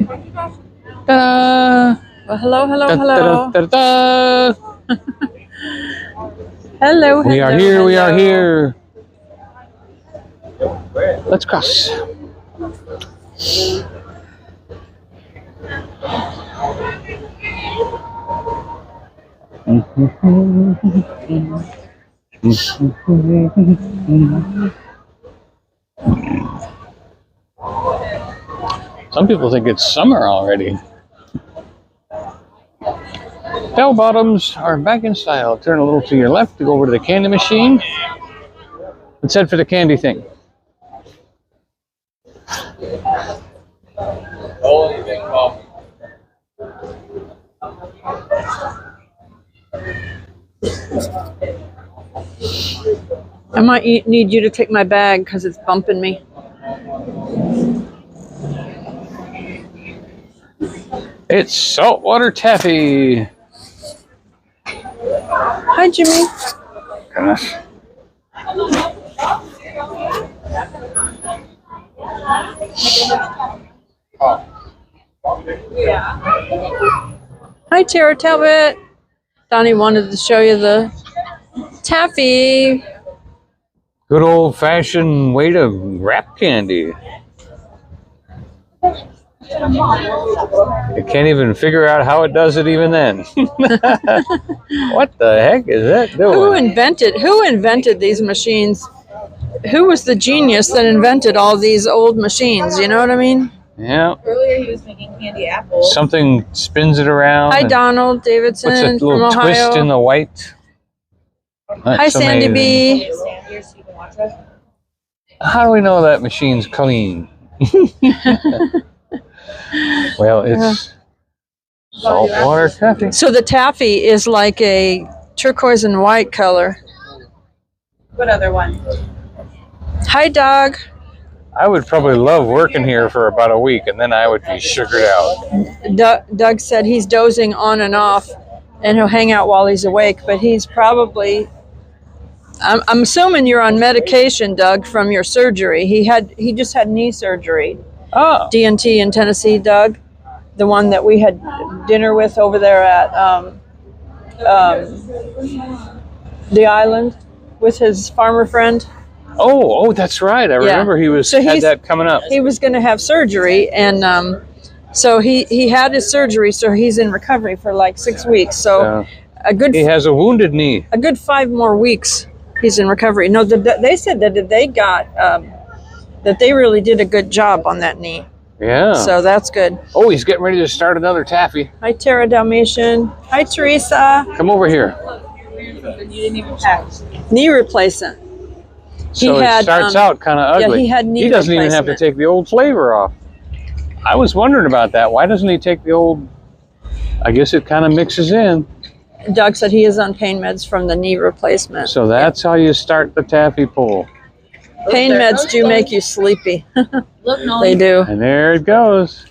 Ta-da! Well, hello, hello, Ta-da, hello. ta-da. Hello, We are hello, here, hello. we are here. Let's cross. Some people think it's summer already. Bell bottoms are back in style. Turn a little to your left to go over to the candy machine. Let's head for the candy thing. I might need you to take my bag because it's bumping me. It's saltwater taffy. Hi, Jimmy. Gosh. Hi, Tara Talbot. Donnie wanted to show you the taffy. Good old-fashioned way to wrap candy. You can't even figure out how it does it even then. What the heck is that doing? Who invented these machines? Who was the genius that invented all these old machines? You know what I mean? Yeah. Earlier he was making candy apples. Something spins it around. Hi, and Donald puts a Davidson from little twist in Ohio. the white. Hi, That's Sandy amazing. B. Stand here so you can watch us. How do we know that machine's clean? Well, it's saltwater taffy. So the taffy is like a turquoise and white color. What other one? Hi, dog. I would probably love working here for about a week, and then I would be sugared out. Doug said he's dozing on and off, and he'll hang out while he's awake. But he's probably. I'm assuming you're on medication, Doug, from your surgery. He just had knee surgery. Oh, DNT in Tennessee, Doug, the one that we had dinner with over there at the island with his farmer friend. oh, that's right. I remember he was So had that coming up. He was going to have surgery, and so he had his surgery, so he's in recovery for like 6 weeks. So He has a wounded knee. a good 5 more weeks he's in recovery. No, they said that they got that they really did a good job on that knee. Yeah. So that's good. Oh, he's getting ready to start another taffy. Hi, Tara Dalmatian. Hi, Teresa. Come over here. You didn't even pack. Knee replacement. So He it had, starts out kind of yeah, ugly. he had knee He doesn't even have to replacement. take the old flavor off. I was wondering about that. Why doesn't he take the old? I guess it kind of mixes in. Doug said he is on pain meds from the knee replacement. So that's how you start the taffy pull. Pain meds do make you sleepy. Look, Nolly. They do. And there it goes.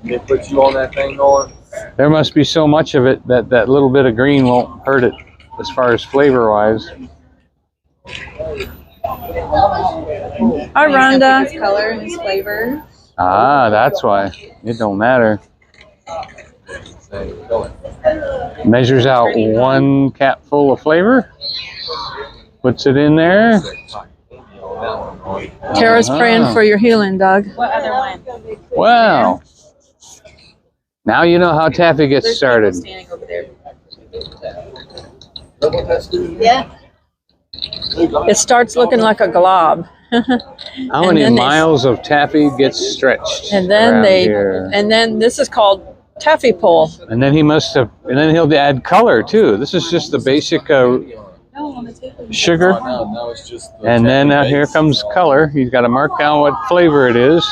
They put you on that thing, Nolan? There must be so much of it that that little bit of green won't hurt it as far as flavor-wise. Hi, Rhonda. His color and his flavor. Ah, that's why. It don't matter. Measures out 1 cap full of flavor. Puts it in there. Tara's praying for your healing, Doug. What other one? Wow. Now you know how taffy gets There's started. people standing over there. Yeah. It starts looking like a glob. How many miles of taffy gets stretched And then around here? and then this is called taffy pull. And then he must have, and then he'll add color too. This is just the basic sugar. No, it's just the And then here comes color. He's got to mark down what flavor it is.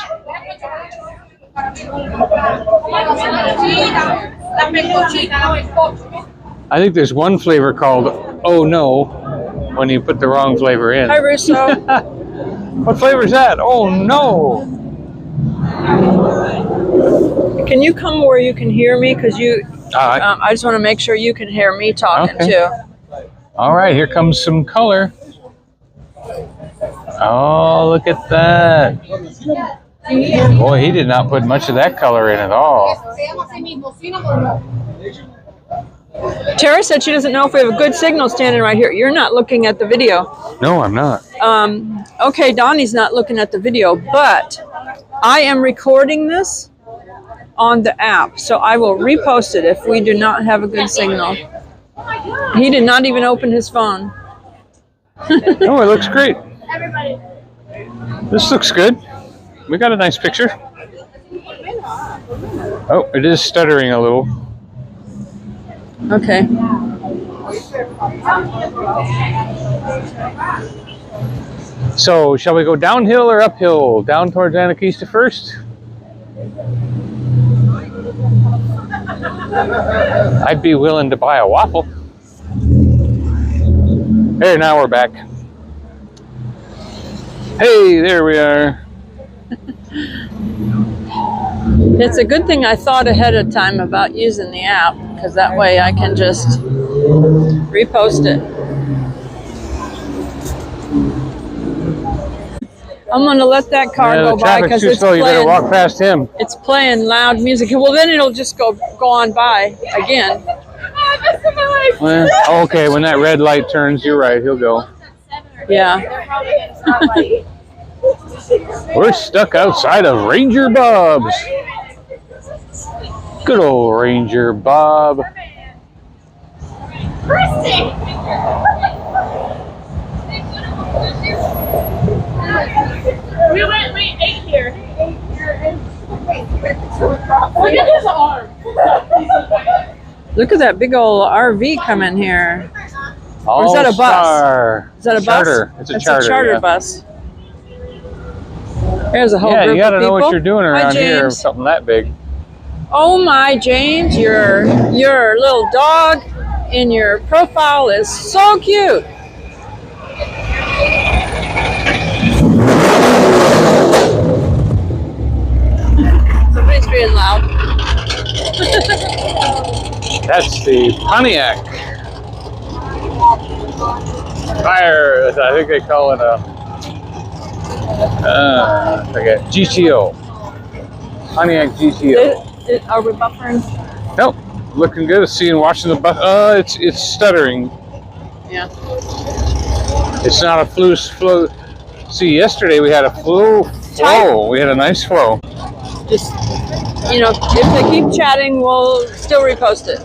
I think there's one flavor called "Oh No" when you put the wrong flavor in. Hi, Russo. What flavor is that? Oh no! Can you come where you can hear me? Because you, All right. I just want to make sure you can hear me talking Okay. too. All right, here comes some color. Oh, look at that. Boy, he did not put much of that color in at all. Tara said she doesn't know if we have a good signal standing right here. You're not looking at the video. No, I'm not. Okay, Donnie's not looking at the video, but I am recording this on the app, so I will repost it if we do not have a good signal. He did not even open his phone. Oh, it looks great. This looks good. We got a nice picture. Oh, it is stuttering a little. Okay. So, shall we go downhill or uphill? Down towards Anakeesta first? I'd be willing to buy a waffle. There, now we're back. Hey, there we are. It's a good thing I thought ahead of time about using the app, because that way I can just repost it. I'm going to let that car go by because it's slow. You better playing, walk past him. it's playing loud music. Well, then it'll just go on by again. Well, okay, when that red light turns, you're right, he'll go. Yeah. We're stuck outside of Ranger Bob's. Good old Ranger Bob. We ate here. Look at his arm. Look at that big old RV coming here. Or is that a bus? Star. Is that a charter. bus? It's a That's charter. a charter Yeah. bus. There's a whole Yeah, group you gotta of know people. what you're doing Hi, around here. James. Something that big. Oh my, James, your little dog in your profile is so cute. Somebody's being loud. That's the Pontiac. Fire, I think they call it a, I forget, GTO. Pontiac GTO. Are we buffering? Nope, looking good. Seeing, watching the bus. It's stuttering. Yeah. It's not a flow. See, yesterday we had a flow. We had a nice flow. Just, you know, if they keep chatting, we'll still repost it.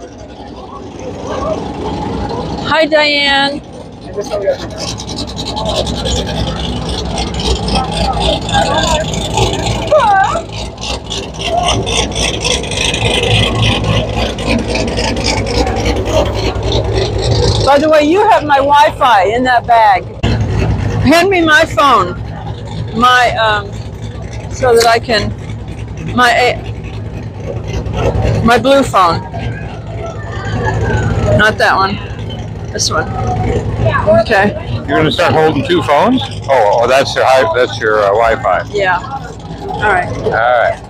Hi, Diane. By the way, you have my Wi-Fi in that bag. Hand me my phone, so that I can, my blue phone. Not that one. This one. Okay. You're gonna start holding two phones? Oh, that's your Wi-Fi. Yeah. All right. All right.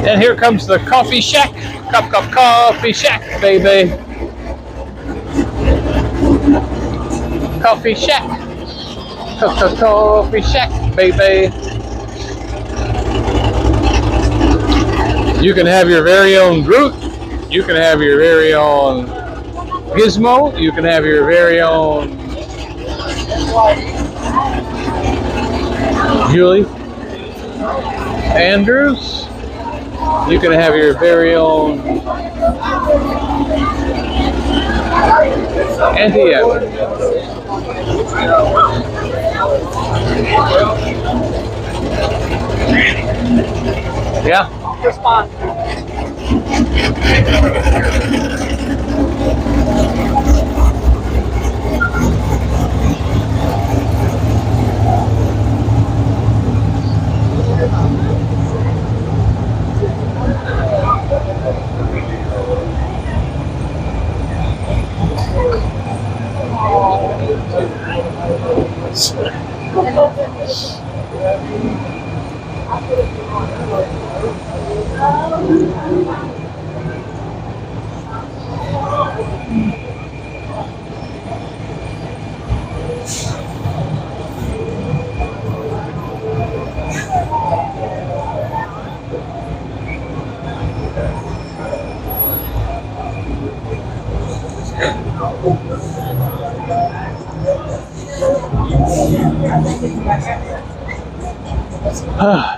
And here comes the coffee shack. Cup coffee shack, baby. Coffee shack. Coffee shack, baby. You can have your very own Groot. You can have your very own Gizmo. You can have your very own Julie Andrews. You can have your very own Auntie Evan. Yeah. Respond.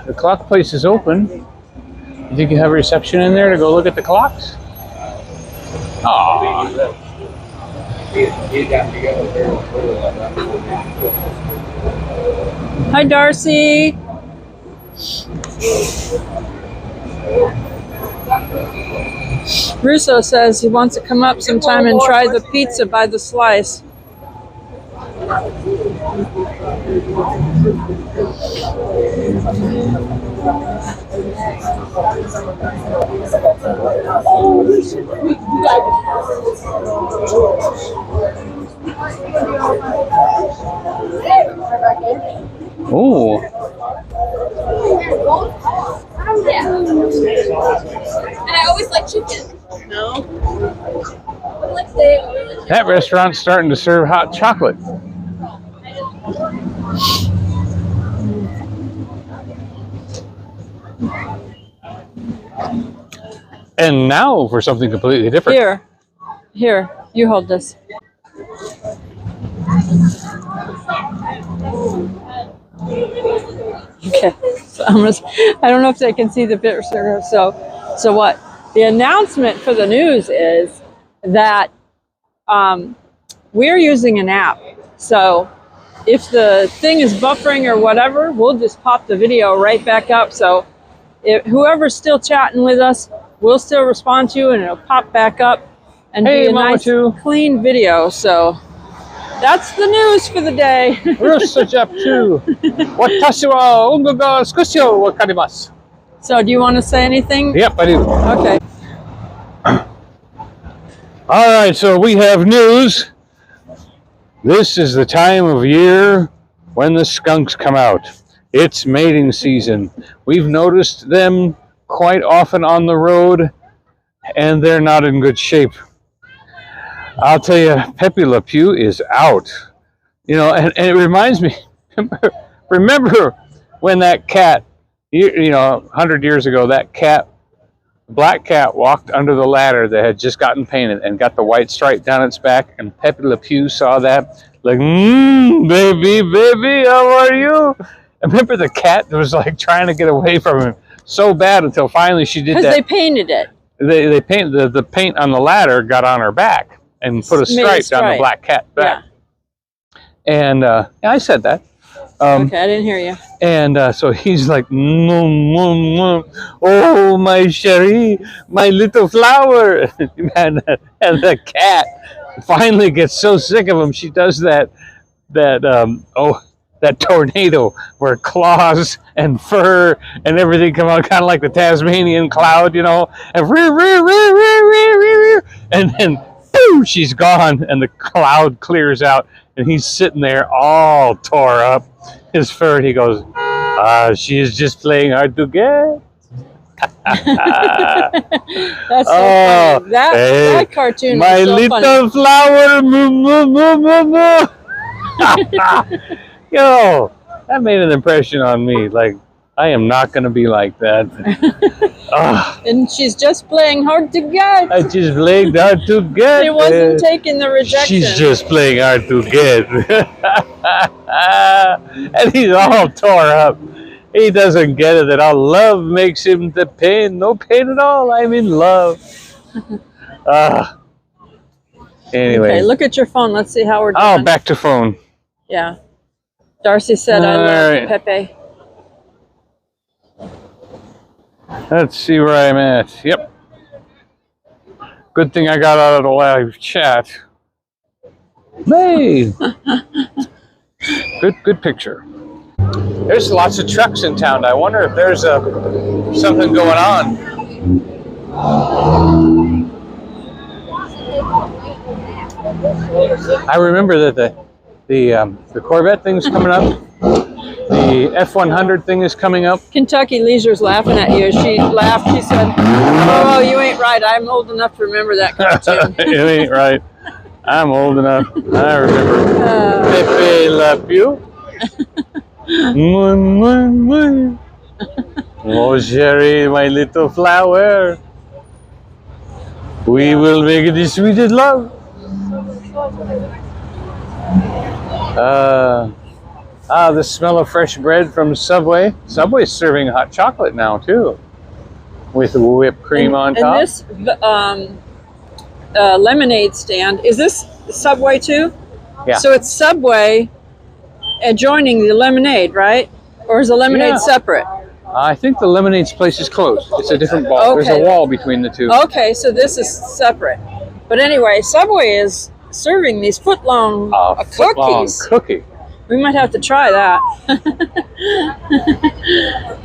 The clock place is open. You think you have reception in there to go look at the clocks? Aww. Hi, Darcy. Russo says he wants to come up sometime and try the pizza by the slice. Oh. Yeah. And I always like chicken. No. That restaurant's starting to serve hot chocolate. And now for something completely different. Here, you hold this. Okay, so I don't know if they can see the picture. So what? The announcement for the news is that we're using an app. So if the thing is buffering or whatever, we'll just pop the video right back up. So if whoever's still chatting with us, we'll still respond to you and it'll pop back up and be a nice clean video. So that's the news for the day. So do you want to say anything? Yep, I do. Okay. All right, so we have news. This is the time of year when the skunks come out. It's mating season. We've noticed them quite often on the road, and they're not in good shape. I'll tell you, Pepe Le Pew is out. You know, and it reminds me, remember when that cat, you know, 100 years ago, that cat, black cat, walked under the ladder that had just gotten painted and got the white stripe down its back, and Pepe Le Pew saw that, like, baby, how are you? And remember the cat was like trying to get away from him so bad until finally she did that. Because they painted it. They painted the paint on the ladder, got on her back, and put a stripe down the black cat's back. Yeah. And yeah, I said that. Okay, I didn't hear you. And so he's like, oh, my chérie, my little flower. and the cat finally gets so sick of him, she does that tornado where claws and fur and everything come out, kind of like the Tasmanian cloud, you know, and then boom, she's gone, and the cloud clears out, and he's sitting there all tore up, his fur, and he goes, she is just playing hard to get. That's so funny. That cartoon my was so little funny. flower, yo, that made an impression on me. Like, I am not going to be like that. And she's just playing hard to get. I just playing hard to get. She wasn't taking the rejection. She's just playing hard to get. And he's all tore up. He doesn't get it that all love makes him the pain. No pain at all. I'm in love. Anyway. Okay, look at your phone. Let's see how we're doing. Oh, back to phone. Yeah. Darcy said I love Pepe. Let's see where I'm at. Yep. Good thing I got out of the live chat. Hey! Good picture. There's lots of trucks in town. I wonder if there's something going on. I remember that the Corvette thing's coming up. The The F100 thing is coming up. Kentucky Leisure's laughing at you. She laughed. She said, "Oh, you ain't right. I'm old enough to remember that cartoon." It ain't right. I'm old enough. I remember. Pepe Le Pew. Oh, Sherry, my little flower. We will make the sweetest love. The smell of fresh bread from Subway. Subway's serving hot chocolate now too, with whipped cream on top. And this lemonade stand, is this Subway too? Yeah. So it's Subway adjoining the lemonade, right? Or is the lemonade separate? I think the lemonade's place is closed. It's a different wall. Okay. There's a wall between the two. Okay, so this is separate. But anyway, Subway is serving these foot-long cookies. Cookie. We might have to try that.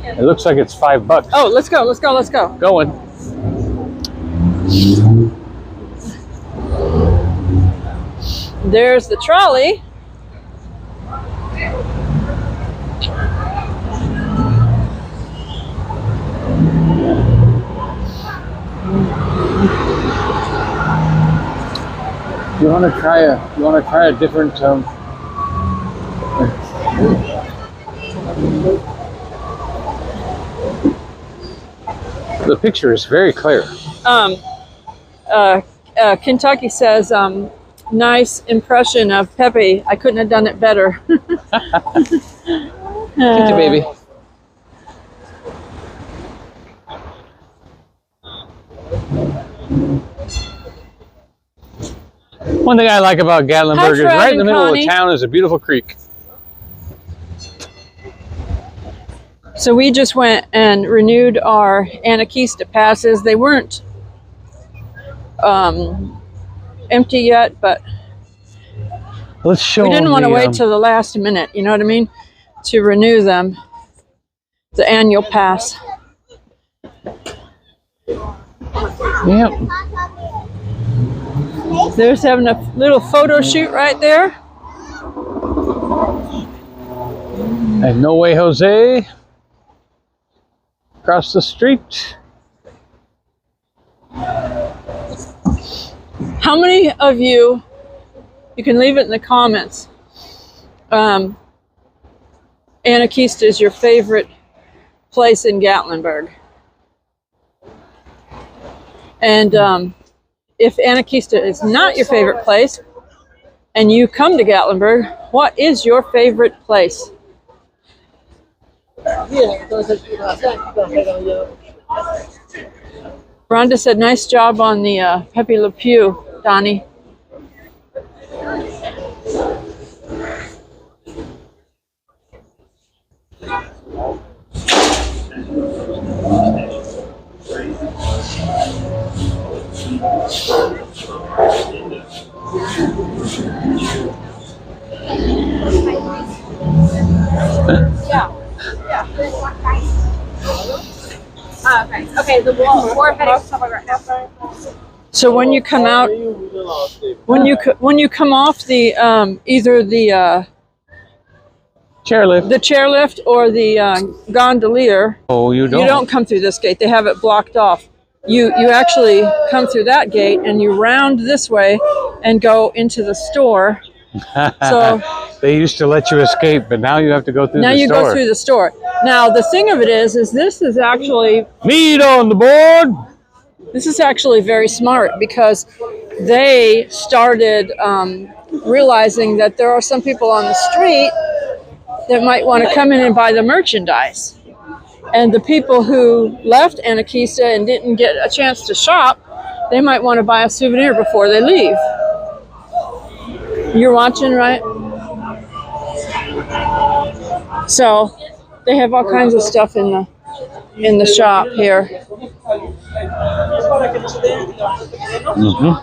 It looks like it's $5. Oh, let's go, let's go, let's go. Going. There's the trolley. You want to try a different The picture is very clear. Kentucky says, nice impression of Pepe. I couldn't have done it better. Get you, baby. One thing I like about Gatlinburg is right in the middle of the town is a beautiful creek. So we just went and renewed our Anakeesta passes. They weren't empty yet, but let's show we didn't want to wait till the last minute, you know what I mean, to renew them, the annual pass. Yep. There's having a little photo shoot right there. And No Way Jose across the street. How many of you can leave it in the comments, Anakeesta is your favorite place in Gatlinburg? And if Anakeesta is not your favorite place and you come to Gatlinburg, what is your favorite place? Rhonda said, nice job on the Pepe Le Pew, Donny. Okay, the war heading somewhere right now. So when you come out, when you come off the either the chairlift or the gondolier, you don't come through this gate. They have it blocked off. You actually come through that gate and you round this way and go into the store. So they used to let you escape, but now you have to go through the store. Now you go through the store. Now the thing of it is this is actually meat on the board. This is actually very smart because they started realizing that there are some people on the street that might want to come in and buy the merchandise. And the people who left Anakeesta and didn't get a chance to shop, they might want to buy a souvenir before they leave. You're watching, right? So they have all kinds of stuff in the shop here. Mm-hmm.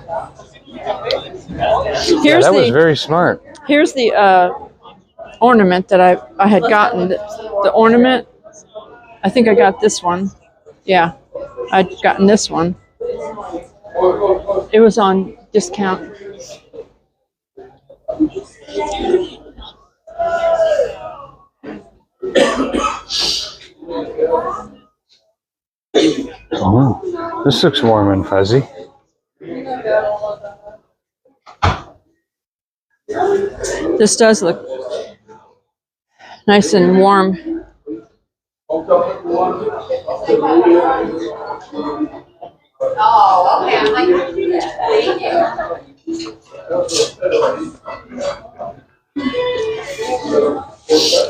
That was very smart. Here's the ornament that I had gotten. The ornament, I think I got this one. Yeah, I'd gotten this one. It was on discount. Oh, this looks warm and fuzzy. This does look nice and warm. Oh, okay. I'm like, thank you.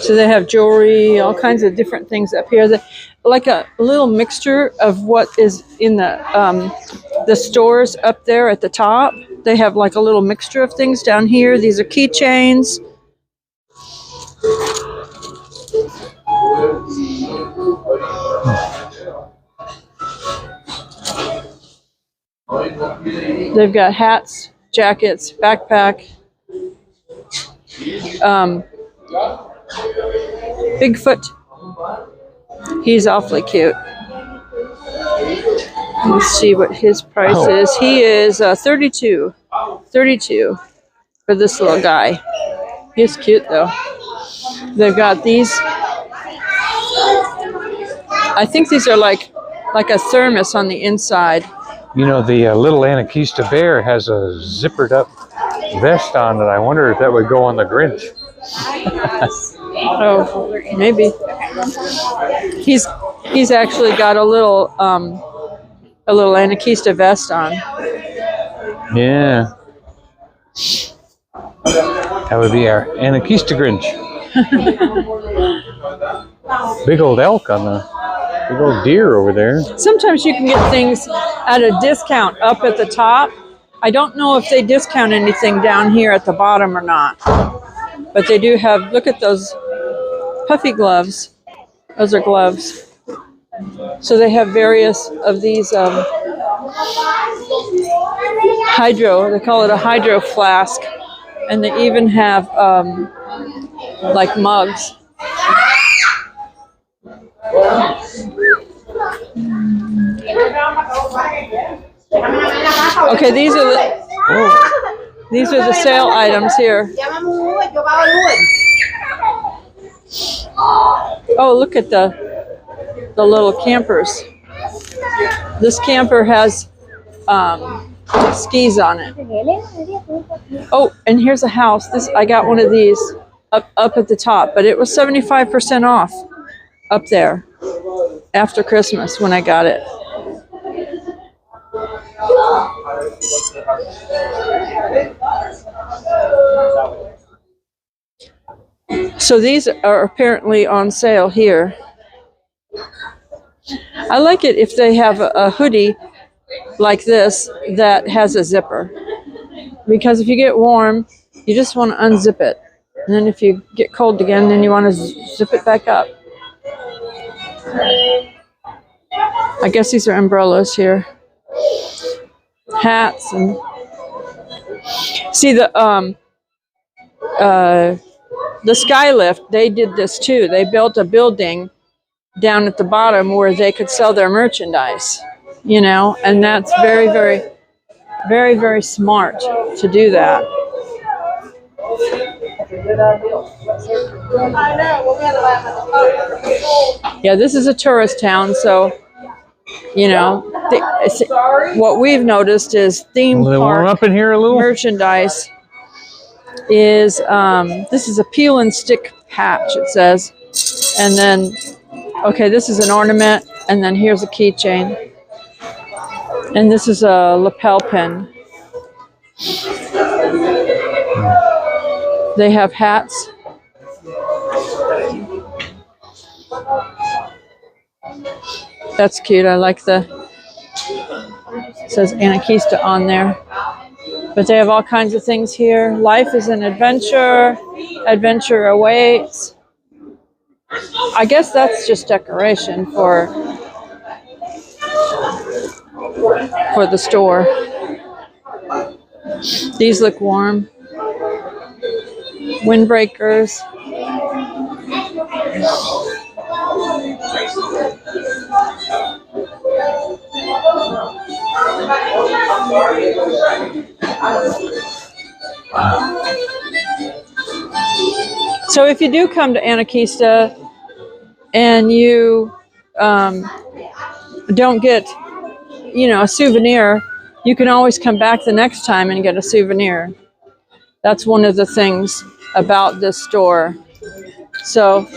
So they have jewelry, all kinds of different things up here. Like a little mixture of what is in the stores up there at the top. They have like a little mixture of things down here. These are keychains. They've got hats, jackets, backpack. Bigfoot. He's awfully cute. Let's see what his price is. He is 32. 32 for this little guy. He's cute though. They've got these. I think these are like a thermos on the inside. You know, the little Anarchista bear has a zippered up vest on, and I wonder if that would go on the Grinch. Oh, maybe. He's actually got a little Anarchista vest on. Yeah. That would be our Anarchista Grinch. Big old elk on the big old deer over there. Sometimes you can get things at a discount up at the top. I don't know if they discount anything down here at the bottom or not. But they do have, look at those puffy gloves. Those are gloves. So they have various of these hydro, they call it a hydro flask. And they even have like mugs. Okay, these are the sale items here. Oh, look at the little campers. This camper has skis on it. Oh, and here's a house. I got one of these up at the top, but it was 75% off up there after Christmas when I got it. So these are apparently on sale here. I like it if they have a hoodie like this that has a zipper, because if you get warm, you just want to unzip it, and then if you get cold again, then you want to zip it back up. I guess these are umbrellas here, hats, and see the Skylift. They did this too. They built a building down at the bottom where they could sell their merchandise. You know, and that's very, very, very, very smart to do that. Yeah, this is a tourist town, so, you know, what we've noticed is theme park warm up in here a little merchandise is, this is a peel and stick patch, it says. And then, okay, this is an ornament, and then here's a keychain. And this is a lapel pin. They have hats. That's cute. I like it says Anarchista on there. But they have all kinds of things here. Life is an adventure. Adventure awaits. I guess that's just decoration for the store. These look warm. Windbreakers. So if you do come to Anarchista and you don't get, you know, a souvenir, you can always come back the next time and get a souvenir. That's one of the things about this store. So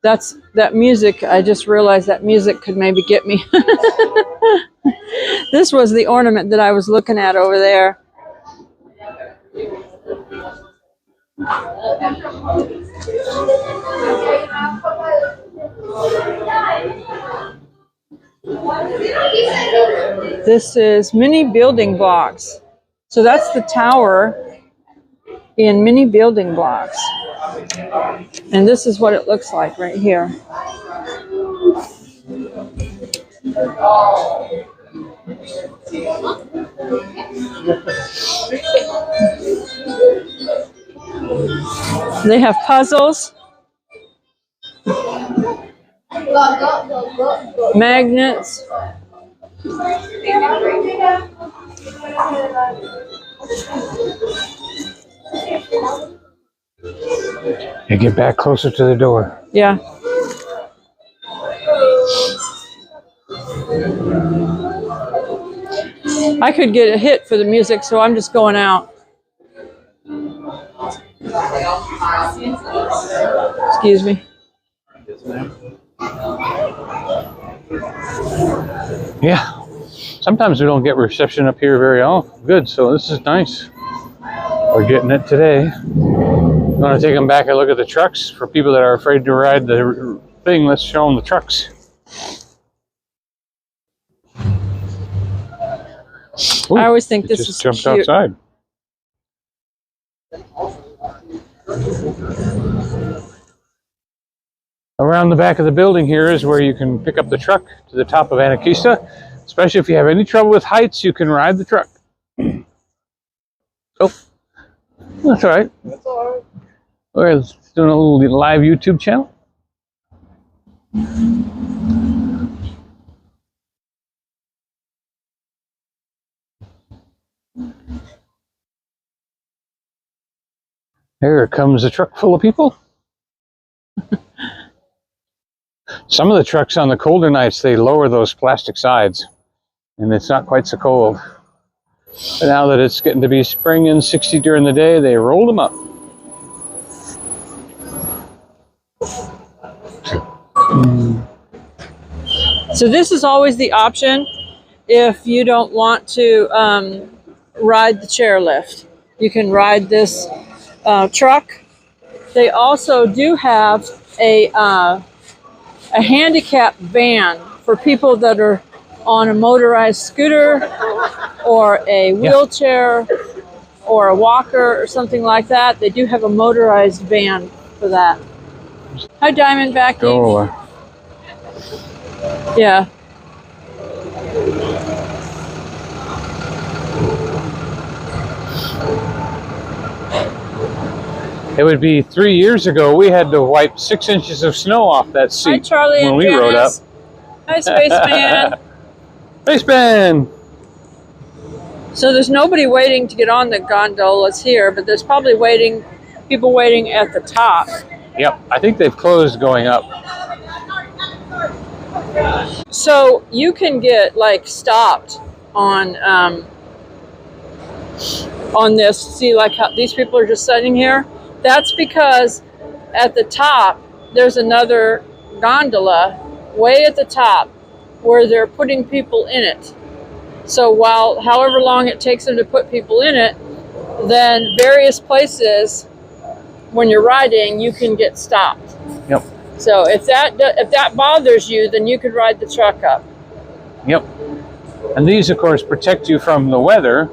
that music, I just realized that music could maybe get me. This was the ornament that I was looking at over there. This is mini building blocks. So that's the tower in mini building blocks. And this is what it looks like right here. They have puzzles, magnets. You get back closer to the door. Yeah. I could get a hit for the music, so I'm just going out. Excuse me. Yeah. Sometimes we don't get reception up here very good, so this is nice. We're getting it today. I'm going to take them back and look at the trucks. For people that are afraid to ride the thing, let's show them the trucks. Ooh, I always think this is jumped cute. outside. Around the back of the building here is where you can pick up the truck to the top of Anakeesta. Especially if you have any trouble with heights, you can ride the truck. Oh, that's all right. That's all right. We're doing a little live YouTube channel. Here comes a truck full of people. Some of the trucks on the colder nights, they lower those plastic sides, and it's not quite so cold. But now that it's getting to be spring and 60 during the day, they roll them up. So this is always the option if you don't want to ride the chairlift. You can ride this truck. They also do have a handicap van for people that are on a motorized scooter or a wheelchair or a walker or something like that. They do have a motorized van for that. Hi, Diamondback. Go. Yeah. It would be 3 years ago, we had to wipe 6 inches of snow off that seat. Hi, Charlie when and we rode up. Janice. Hi, Spaceman. Spaceman! So there's nobody waiting to get on the gondolas here, but there's probably people waiting at the top. Yep, I think they've closed going up. So you can get like stopped on this. See, like how these people are just sitting here. That's because at the top there's another gondola way at the top where they're putting people in it. So however long it takes them to put people in it, then various places when you're riding you can get stopped. Yep. So if that bothers you, then you could ride the truck up. Yep. And these, of course, protect you from the weather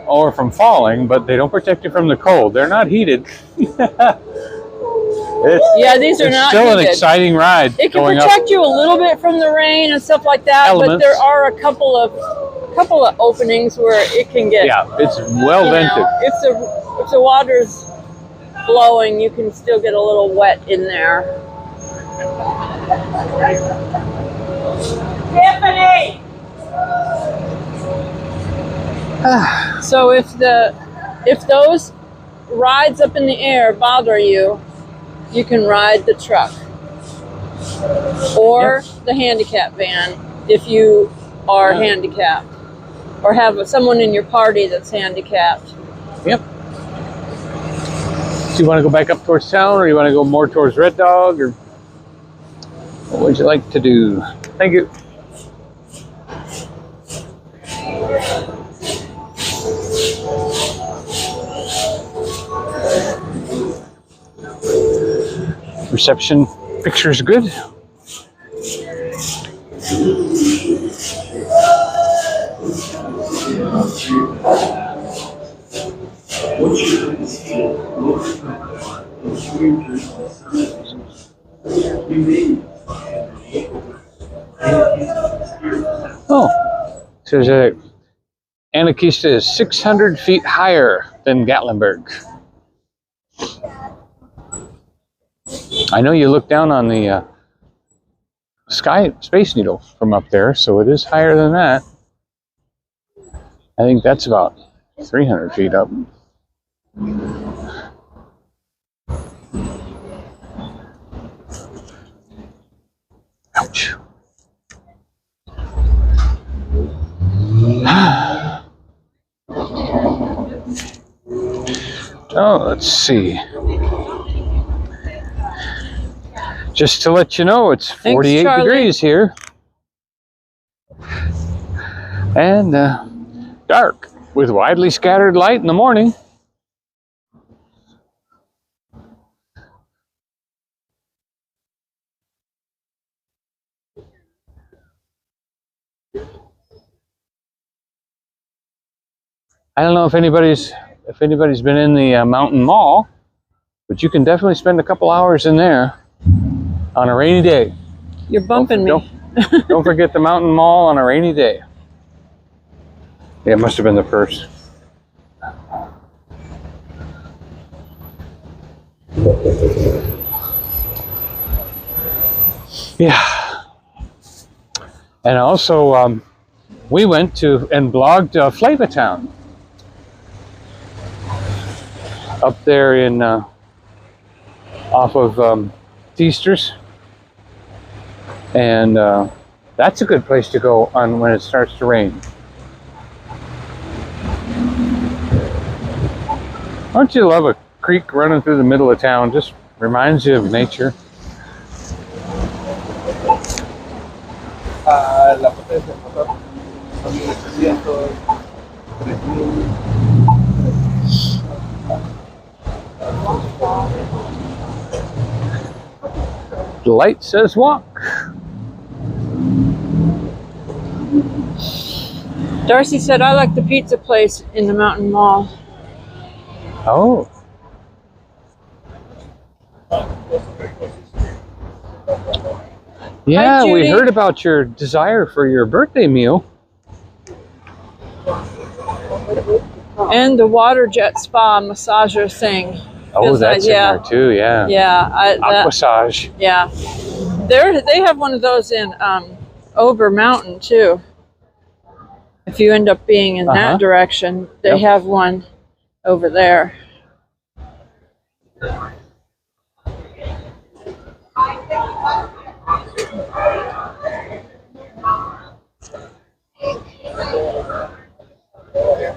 or from falling, but they don't protect you from the cold. They're not heated. These are not still heated. An exciting ride. It can going protect up. you a little bit from the rain and stuff like that, Elements. but there are a couple of openings where it can get. Yeah, it's well vented. If the water's blowing, you can still get a little wet in there. Tiffany. So if those rides up in the air bother you, you can ride the truck. or the handicap van if you are handicapped or have someone in your party that's handicapped. Yep. So you want to go back up towards town, or you want to go more towards Red Dog, or what would you like to do? Thank you. Reception picture's good. Oh, so there's a Anarchista is 600 feet higher than Gatlinburg. I know you look down on the Space Needle from up there, so it is higher than that. I think that's about 300 feet up. Ouch. Oh, let's see. Just to let you know, it's 48 degrees here. And dark with widely scattered light in the morning. I don't know if anybody's been in the Mountain Mall, but you can definitely spend a couple hours in there on a rainy day. You're bumping me. Don't forget the Mountain Mall on a rainy day. Yeah, it must have been the first. Yeah. And also, we went to and blogged Flavatown up there in off of Teasters, and that's a good place to go on when it starts to rain. Don't you love a creek running through the middle of town? Just reminds you of nature. The light says walk. Darcy said, I like the pizza place in the Mountain Mall. Oh. Yeah, Hi, we Judy. heard about your desire for your birthday meal. And the water jet spa massager thing. Oh, that's in there too, yeah. Yeah. Aquasage. Yeah. They have one of those in Ober Mountain too. If you end up being in that direction, they have one over there.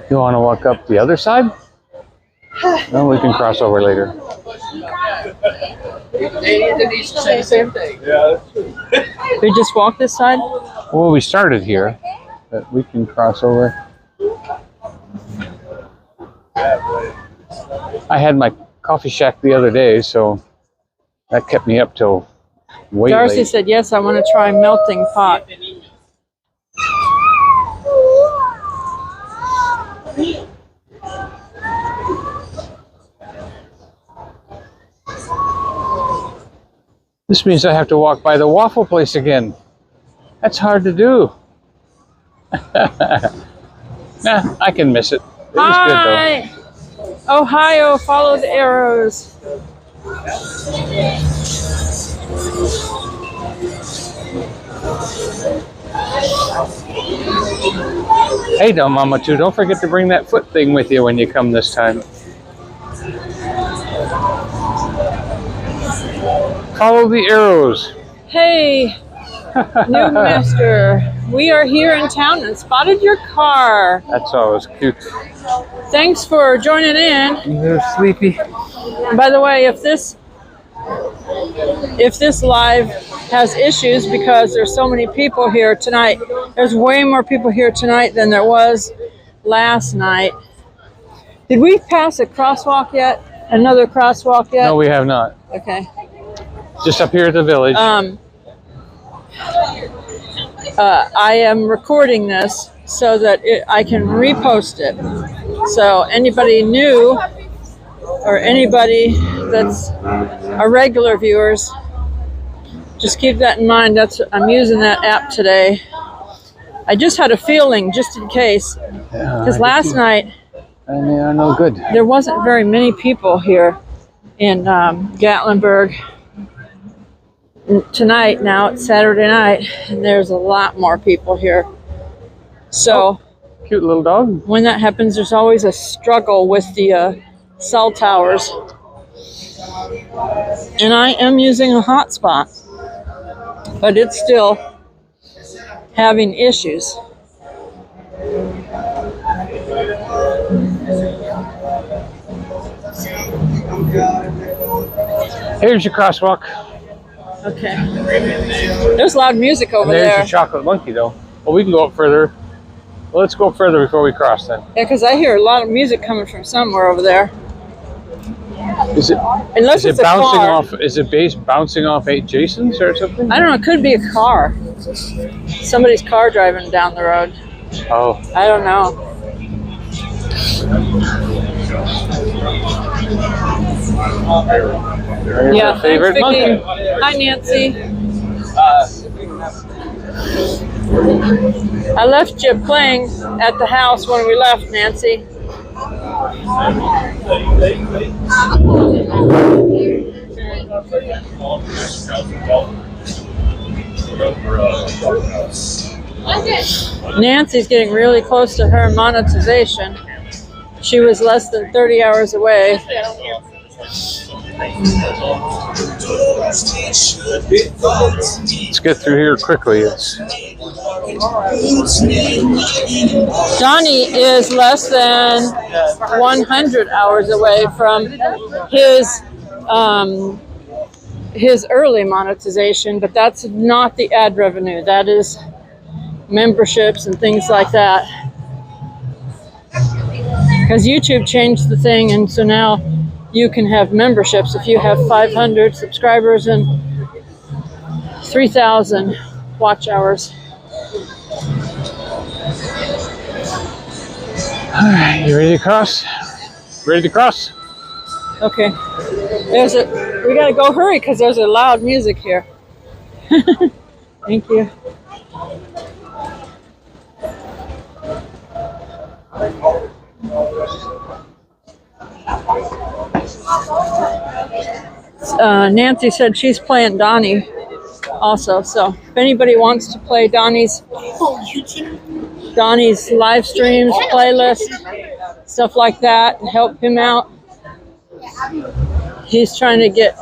You want to walk up the other side? No, we can cross over later. They say the same thing. Yeah, that's true. We just walk this side? Well, we started here, but we can cross over. I had my coffee shack the other day, so that kept me up till way Darcy late. said, yes, I want to try melting pot. This means I have to walk by the waffle place again. That's hard to do. Nah, I can miss it. It was Hi! Ohio, follow the arrows. Hey, now, Mama, too. Don't forget to bring that foot thing with you when you come this time. Follow the arrows. Hey, new master. We are here in town and spotted your car. That's always cute. Thanks for joining in. They're sleepy. By the way, if this live has issues because there's so many people here tonight, there's way more people here tonight than there was last night. Did we pass a crosswalk yet? Another crosswalk yet? No, we have not. Okay. Just up here at the village. I am recording this so that I can repost it. So anybody new or anybody that's a regular viewers, just keep that in mind. I'm using that app today. I just had a feeling, just in case, because last night And they are no good. there wasn't very many people here in Gatlinburg. Tonight, now it's Saturday night, and there's a lot more people here. So, Cute little dog. when that happens, there's always a struggle with the cell towers. And I am using a hotspot, but it's still having issues. Here's your crosswalk. Okay. There's loud music over And there's there. your chocolate monkey, though. Well, we can go up further. Well, let's go up further before we cross, then. Yeah, because I hear a lot of music coming from somewhere over there. Is it? Unless Is it's it a bouncing car. off? Is it bouncing off 8 Jasons or something? I don't know. It could be a car. Somebody's car driving down the road. Oh, I don't know. there's Yeah, our favorite thanks, Vicky. monkey. Hi, Nancy. I left you playing at the house when we left, Nancy. Nancy's getting really close to her monetization. She was less than 30 hours away. Let's get through here quickly. Donny is less than 100 hours away from his early monetization, but that's not the ad revenue. That is memberships and things like that. Because YouTube changed the thing, and so now you can have memberships if you have 500 subscribers and 3,000 watch hours. All right, you ready to cross? Ready to cross? Okay. We gotta go hurry because there's a loud music here. Thank you. Nancy said she's playing Donny also, so if anybody wants to play Donny's live streams, playlist, stuff like that, and help him out, he's trying to get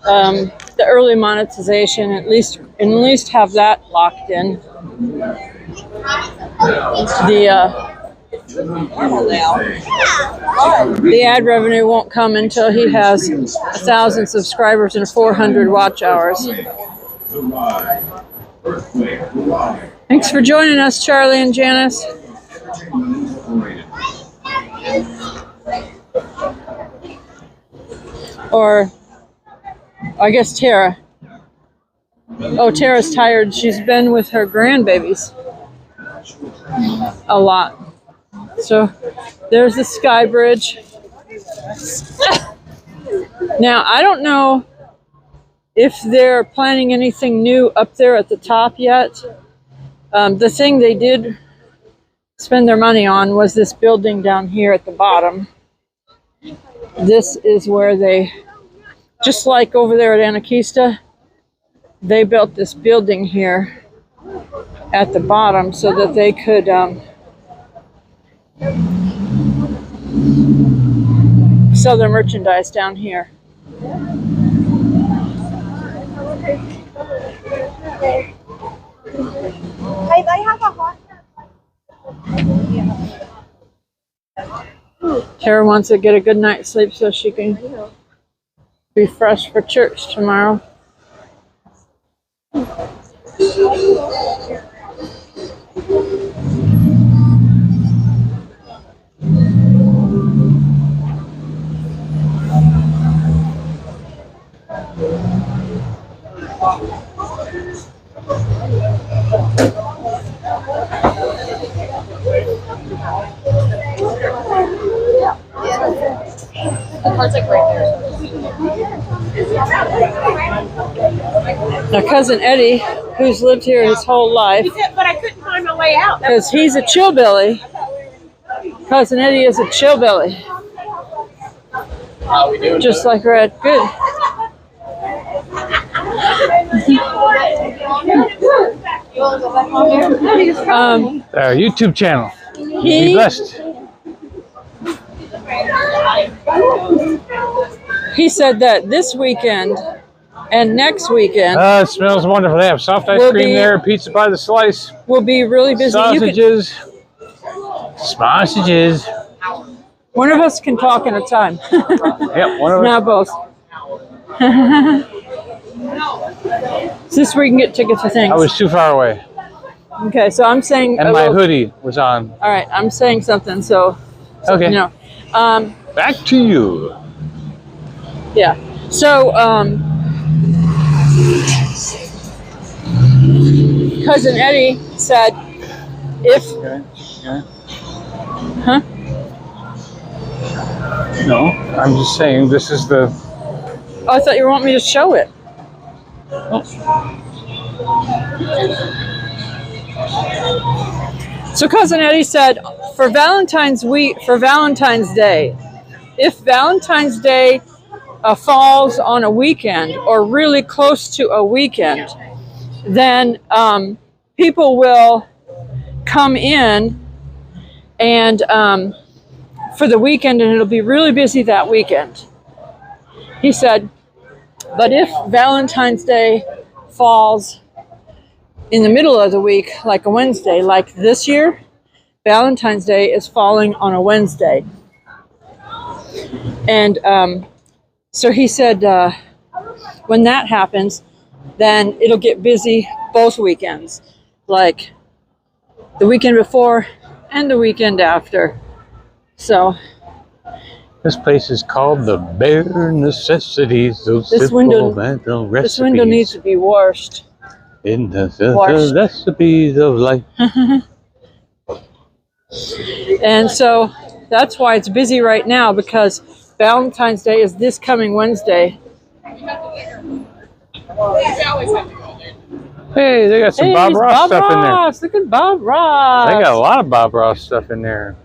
the early monetization, at least have that locked in. The ad revenue won't come until he has 1,000 subscribers and 400 watch hours. Thanks for joining us, Charlie and Janice. Or, I guess Tara. Oh, Tara's tired. She's been with her grandbabies a lot. So there's the Sky Bridge. Now, I don't know if they're planning anything new up there at the top yet. The thing they did spend their money on was this building down here at the bottom. This is where they, just like over there at Anakeesta, they built this building here at the bottom so that they could sell their merchandise down here. I have a hot. Tara wants to get a good night's sleep so she can be fresh for church tomorrow. The car's like right there. Now, cousin Eddie, who's lived here his whole life, But I couldn't find my way out. because he's a chillbilly. Cousin Eddie is a chillbilly. How we doing? Just like Red. Good. Our YouTube channel. Be He blessed. said that this weekend and next weekend It smells wonderful. They have soft ice Will cream be- there, pizza by the slice, will be really busy. You can, sausages. Sausages. one of us can talk at a time. Yep, one of us. Not both. So this we can get tickets for things. I was too far away. Okay, so I'm saying. And my hoodie was on. All right, I'm saying something. So Okay. you know, Back to you. yeah. So cousin Eddie said, if Okay. Okay. huh? No, I'm just saying this is the. Oh, I thought you want me to show it. So cousin Eddie said, for Valentine's Day, if Valentine's Day falls on a weekend or really close to a weekend, then people will come in and for the weekend, and it'll be really busy that weekend. He said, but if Valentine's Day falls in the middle of the week, like a Wednesday, like this year, Valentine's Day is falling on a Wednesday. And so he said, when that happens, then it'll get busy both weekends, like the weekend before and the weekend after. So This place is called the Bare Necessities of This window- Simple Mental Recipes. this window needs to be washed. In the washed. recipes of life. And so that's why it's busy right now, because Valentine's Day is this coming Wednesday. Hey, they got some Hey, Bob it's Ross stuff in there. Ross. Look at Bob Ross. They got a lot of Bob Ross stuff in there.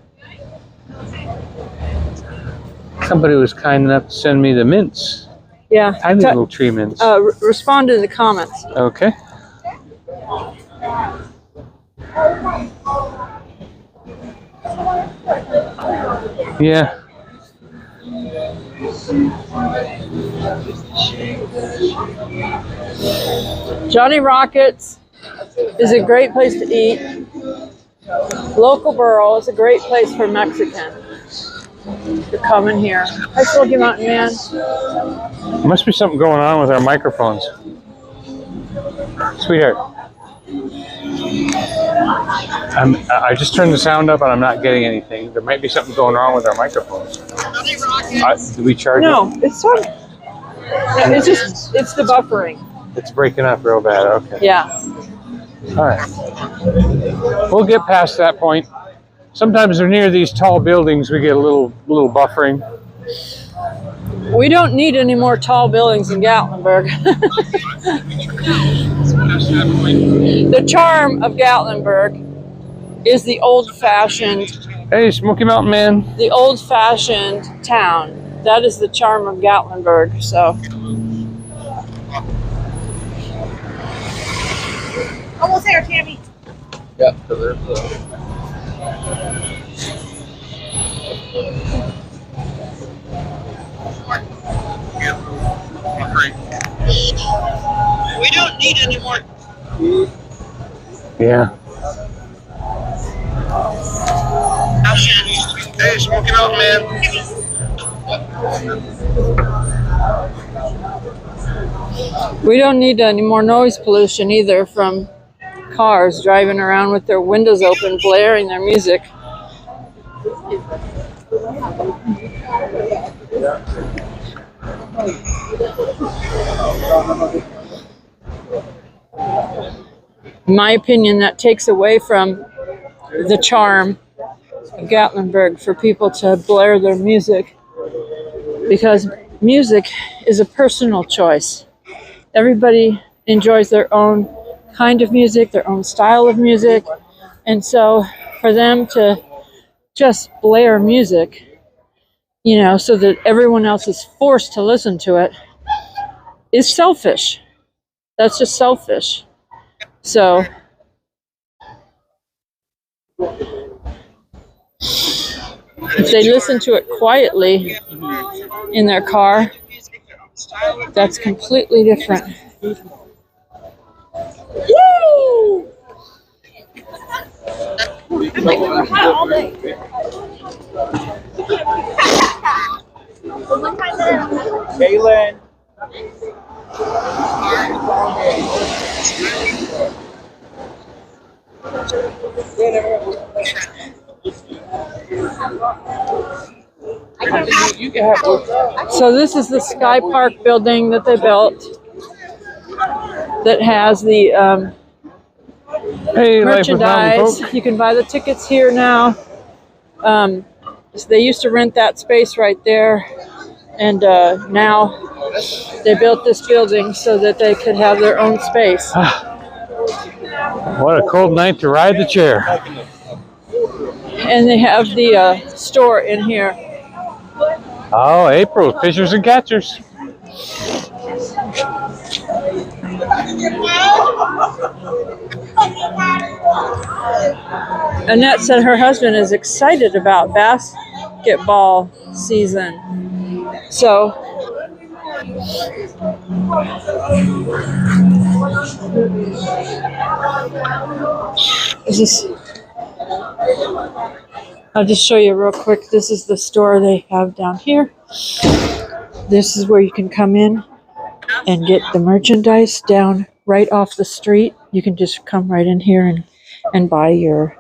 Somebody was kind enough to send me the mints. Yeah. Tiny little tree mints. Respond in the comments. Okay. Yeah. Johnny Rockets is a great place to eat. Local Burrow is a great place for Mexican to come in here. Hi, Smoky Mountain Man. Must be something going on with our microphones. Sweetheart. I just turned the sound up and I'm not getting anything. There might be something going on with our microphones. Do we charge No, it? it's fine. It's just, it's the buffering. It's breaking up real bad. Okay. Yeah. All right. We'll get past that point. Sometimes we're near these tall buildings. We get a little buffering. We don't need any more tall buildings in Gatlinburg. The charm of Gatlinburg is the old-fashioned Hey, Smoky Mountain Man. the old-fashioned town. That is the charm of Gatlinburg. So Almost there, Tammy. Yeah, so there's We don't need any more. Yeah. Hey, Smoky Mountain man. We don't need any more noise pollution either from cars driving around with their windows open, blaring their music. In my opinion, that takes away from the charm of Gatlinburg for people to blare their music, because music is a personal choice. Everybody enjoys their own kind of music, their own style of music, and so for them to just blare music, you know, so that everyone else is forced to listen to it, is selfish. That's just selfish. So if they listen to it quietly in their car, that's completely different. Woo! Kaylin. You can have one. So this is the Sky Park building that they built that has the Hey, Life with Mountain merchandise. Folk. You can buy the tickets here now. So they used to rent that space right there, and now they built this building so that they could have their own space. What a cold night to ride the chair. And they have the store in here. Oh, April, fishers and catchers. Annette said her husband is excited about basketball season. So I'll just show you real quick. This is the store they have down here. This is where you can come in and get the merchandise down right off the street. You can just come right in here and buy your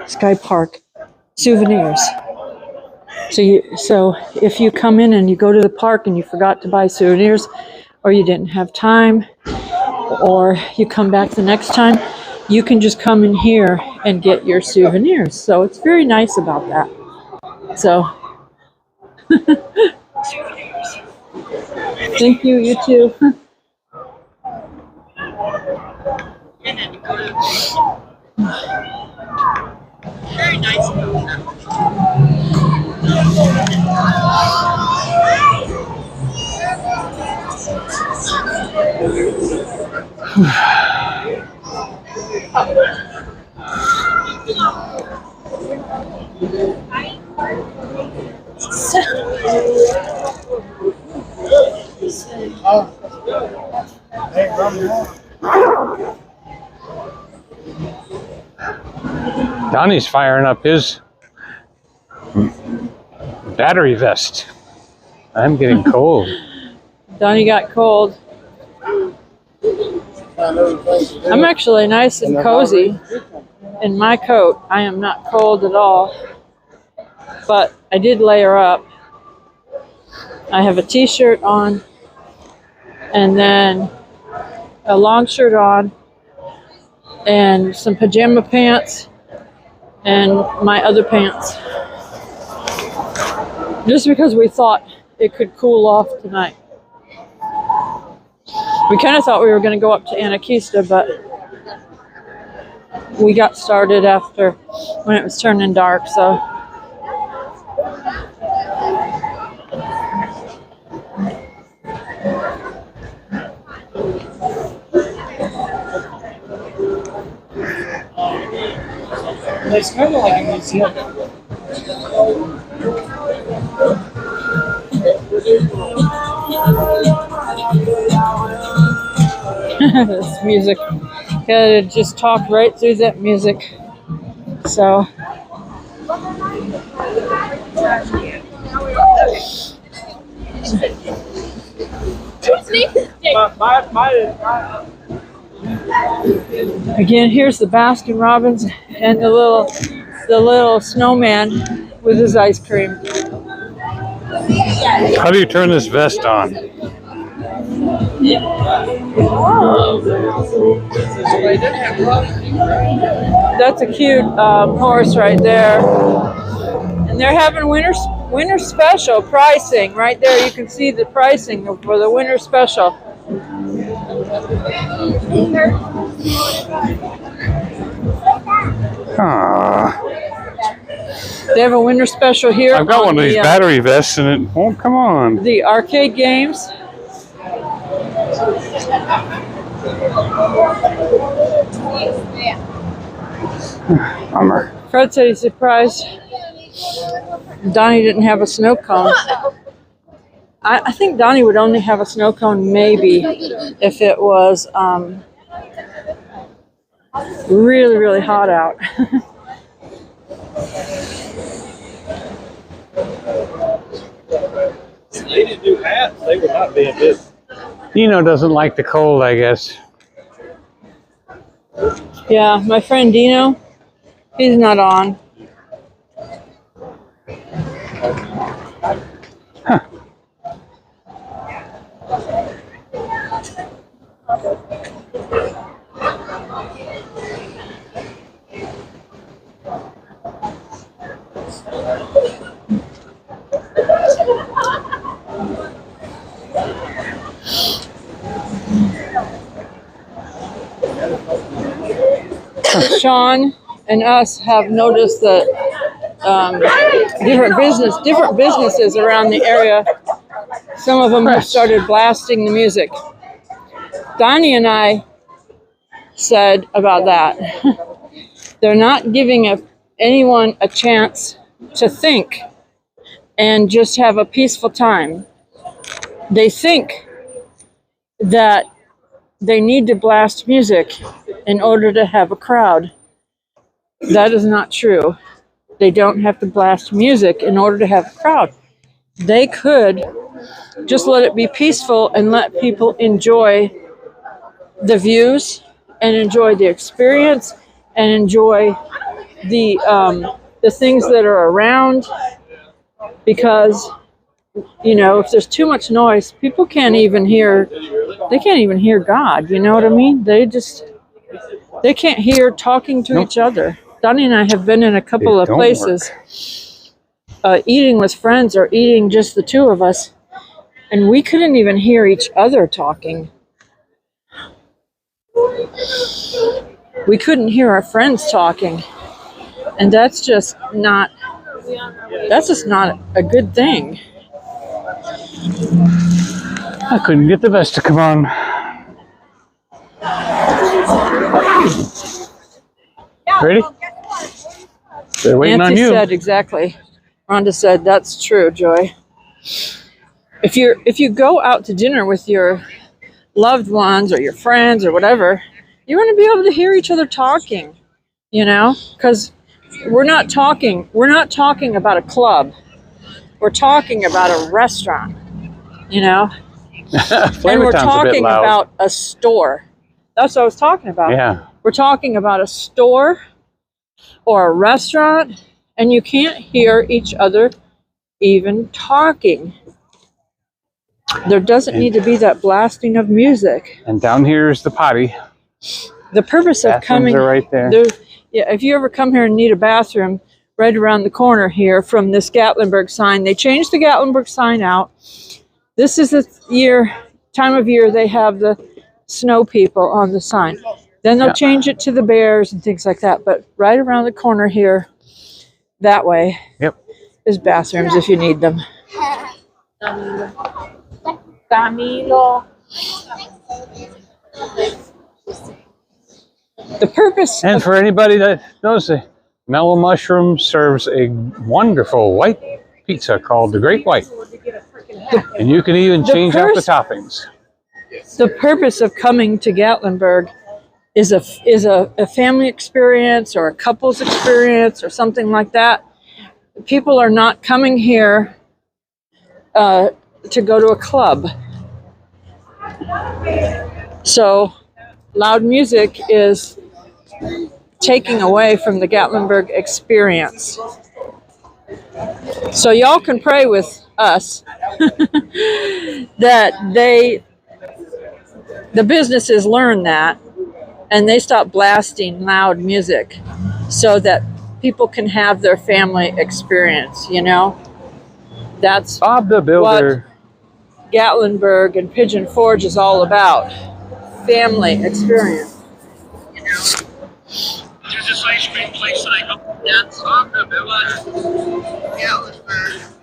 Sky Park souvenirs. So if you come in and you go to the park and you forgot to buy souvenirs, or you didn't have time, or you come back the next time, you can just come in here and get your souvenirs. So it's very nice about that. So thank you, you too. Very nice. Donny's firing up his battery vest. I'm getting cold. Donny got cold. I'm actually nice and cozy in my coat. I am not cold at all, but I did layer up. I have a t-shirt on and then a long shirt on and some pajama pants and my other pants, just because we thought it could cool off tonight. We kind of thought we were going to go up to Anakeesta, but we got started after when it was turning dark, so. It's kind of like a museum. This music. Gotta just talk right through that music. So. Again, here's the Baskin Robbins and the little snowman with his ice cream. How do you turn this vest on? That's a cute horse right there. And they're having winter special pricing right there. You can see the pricing for the winter special. They have a winter special here. I've got one of these battery vests and it won't come on. The arcade games. Bummer. Fred said he's surprised Donny didn't have a snow cone. I think Donny would only have a snow cone maybe if it was really, really hot out. If they didn't do hats, they would not be in this. Dino doesn't like the cold, I guess. Yeah, my friend Dino, he's not on. Huh. Sean and us have noticed that different businesses around the area, some of them have started blasting the music. Donny and I said about that, they're not giving anyone a chance to think and just have a peaceful time. They think that they need to blast music in order to have a crowd. That is not true. They don't have to blast music in order to have a crowd. They could just let it be peaceful and let people enjoy the views and enjoy the experience and enjoy the things that are around, because you know, if there's too much noise, people can't even hear God, you know what I mean? They can't hear talking to each other. Donny and I have been in a couple of places eating with friends or eating just the two of us, and we couldn't even hear each other talking. We couldn't hear our friends talking, and that's just not a good thing. I couldn't get the vest to come on. Ready? They're waiting Nancy on you. said exactly. Rhonda said, that's true, Joy. If you go out to dinner with your loved ones or your friends or whatever, you want to be able to hear each other talking, you know? Because we're not talking about a club. We're talking about a restaurant, you know? And we're talking about a store. That's what I was talking about. Yeah. We're talking about a store or a restaurant, and you can't hear each other even talking. There doesn't need to be that blasting of music. And down here is the potty. The purpose of coming are right there. Yeah, if you ever come here and need a bathroom, right around the corner here from this Gatlinburg sign, they changed the Gatlinburg sign out. This is the time of year they have the snow people on the sign. Then they'll change it to the bears and things like that. But right around the corner here, that way, is bathrooms if you need them. Camilo. The purpose. And for anybody that knows, the Mellow Mushroom serves a wonderful white pizza called the Great White. And you can even change out the toppings. the purpose of coming to Gatlinburg is a family experience or a couple's experience or something like that. People are not coming here to go to a club. So loud music is taking away from the Gatlinburg experience. So y'all can pray with us that the businesses learn that and they stop blasting loud music so that people can have their family experience, you know? That's Bob the Builder. what Gatlinburg and Pigeon Forge is all about. Family experience. You know? There's this ice cream place that I go. That's Bob the Builder. Gatlinburg.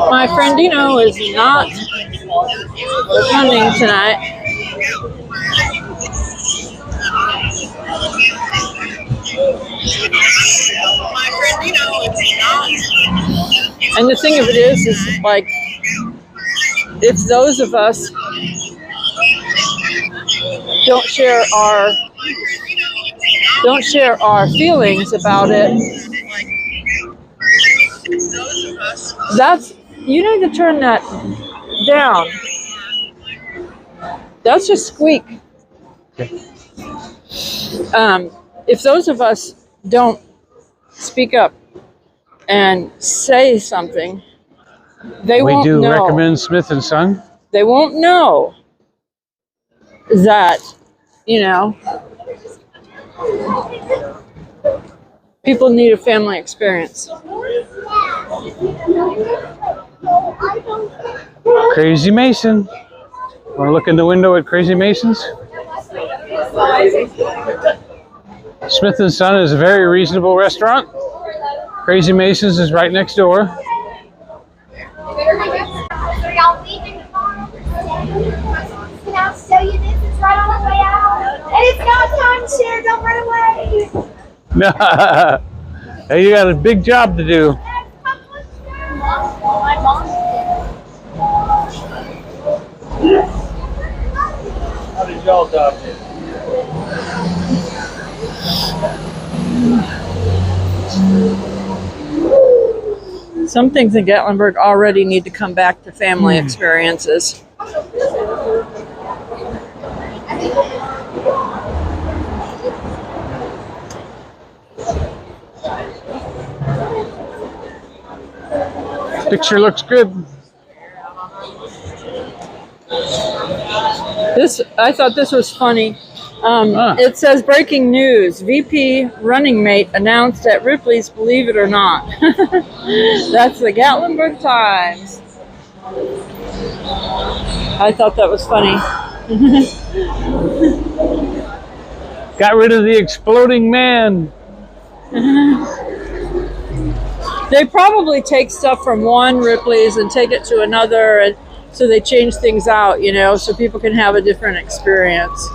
My friend Dino is not coming tonight. And the thing of it is like, if those of us don't share our feelings about it, you need to turn that down. That's just squeak. If those of us don't speak up and say something, they won't know. We do recommend Smith & Son. They won't know that, you know, people need a family experience. Crazy Mason. Want to look in the window at Crazy Mason's? Smith & Son is a very reasonable restaurant. Crazy Mason's is right next door. I'll show you this. It's right on the way out. And it's not time to share. Don't run away. Hey, you got a big job to do. How did y'all adopt it? Some things in Gatlinburg already need to come back to family experiences. Picture looks good. I thought this was funny. It says breaking news. VP running mate announced at Ripley's, believe it or not. That's the Gatlinburg Times. I thought that was funny. Got rid of the exploding man. They probably take stuff from one Ripley's and take it to another, and so they change things out, you know, so people can have a different experience.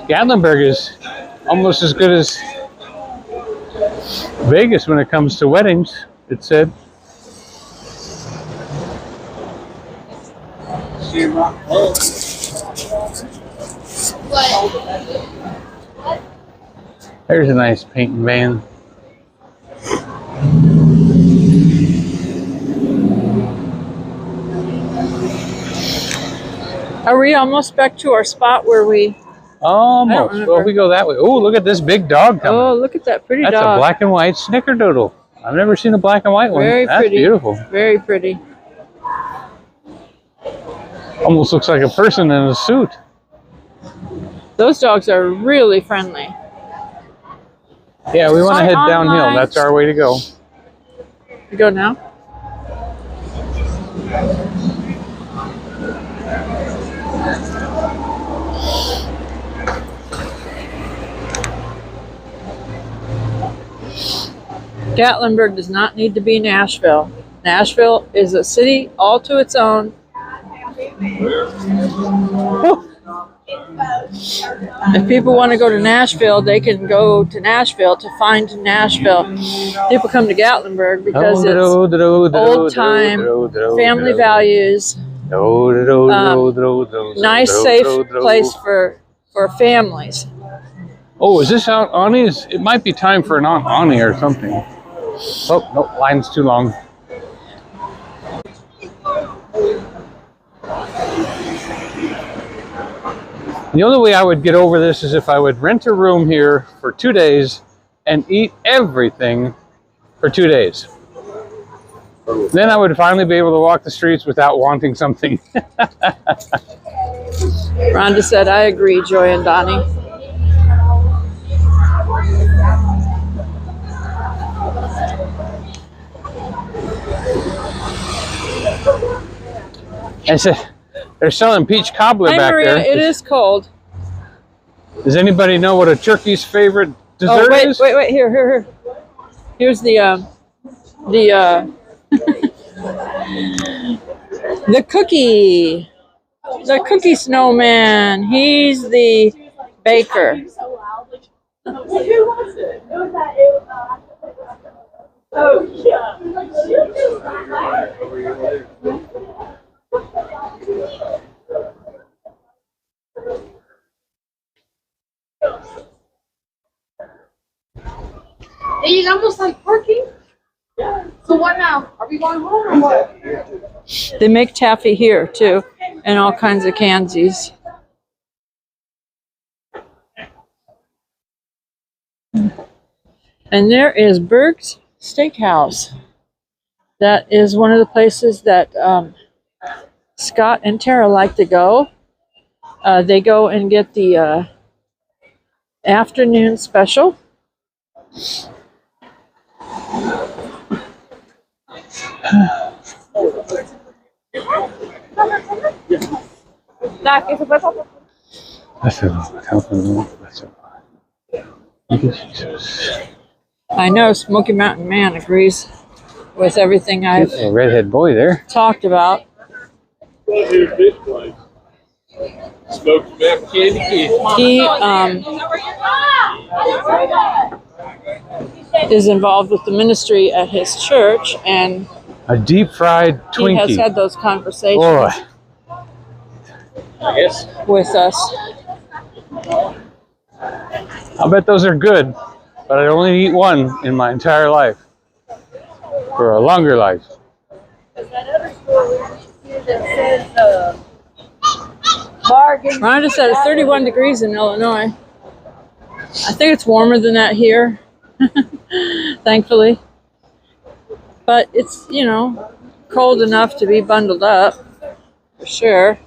Gatlinburg is almost as good as Vegas when it comes to weddings, it said. There's a nice painting van. Are we almost back to our spot where we... Almost. Well, if we go that way. Oh, look at this big dog coming. Oh, look at that pretty That's dog. a black and white snickerdoodle. I've never seen a black and white one. Very That's pretty. beautiful. Very pretty. Almost looks like a person in a suit. Those dogs are really friendly. Yeah, we want to Hi, head downhill. online. That's our way to go. You go now? Gatlinburg does not need to be Nashville. Nashville is a city all to its own. Whew. If people want to go to Nashville, they can go to Nashville to find Nashville. People come to Gatlinburg because it's old time, family values, nice, safe place for families. Oh, is this Aunt Annie's? It might be time for an Aunt Annie or something. Oh, no, line's too long. The only way I would get over this is if I would rent a room here for 2 days and eat everything for 2 days. Then I would finally be able to walk the streets without wanting something. Rhonda said, I agree, Joy and Donny. I said, they're selling peach cobbler back Maria, there. it is cold. Does anybody know what a turkey's favorite dessert is? Wait, here. Here's the the cookie snowman. He's the baker. Who was it? Who was that? Oh, yeah. Hey, almost like parking. Yeah. So what now? Are we going home or what? They make taffy here too, and all kinds of cansies. And there is Berg's Steakhouse. That is one of the places that Scott and Tara like to go. They go and get the afternoon special. I know Smoky Mountain Man agrees with everything I've A redhead boy there. talked about. Smoky Mountain Candy. He is involved with the ministry at his church, and A deep fried he has Twinkie. had those conversations Boy, I guess. with us. I'll bet those are good, but I'd only eat one in my entire life. For a longer life. Rhonda said it's 31 degrees in Illinois. I think it's warmer than that here, thankfully. But it's, you know, cold enough to be bundled up, for sure.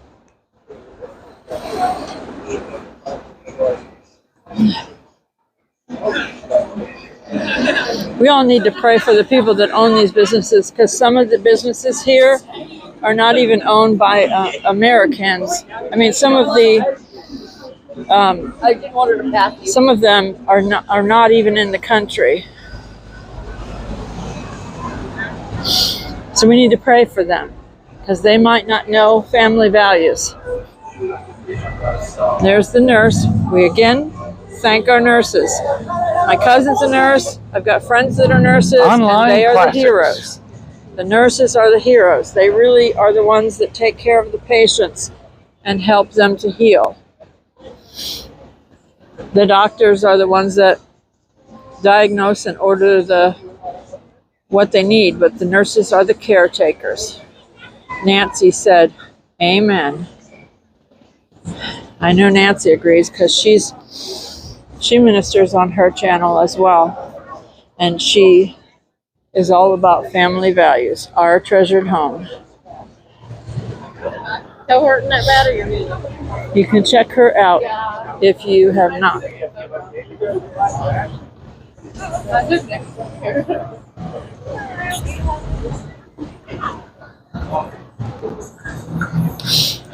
We all need to pray for the people that own these businesses, because some of the businesses here are not even owned by Americans. I mean, some of the some of them are not even in the country. So we need to pray for them, because they might not know family values. There's the nurse. We again thank our nurses. My cousin's a nurse. I've got friends that are nurses, Online and they are classics. the heroes. The nurses are the heroes. They really are the ones that take care of the patients and help them to heal. The doctors are the ones that diagnose and order what they need, but the nurses are the caretakers. Nancy said, amen. I know Nancy agrees, because she ministers on her channel as well, and she is all about family values, our treasured home. Tell her that battery. You can check her out if you have not.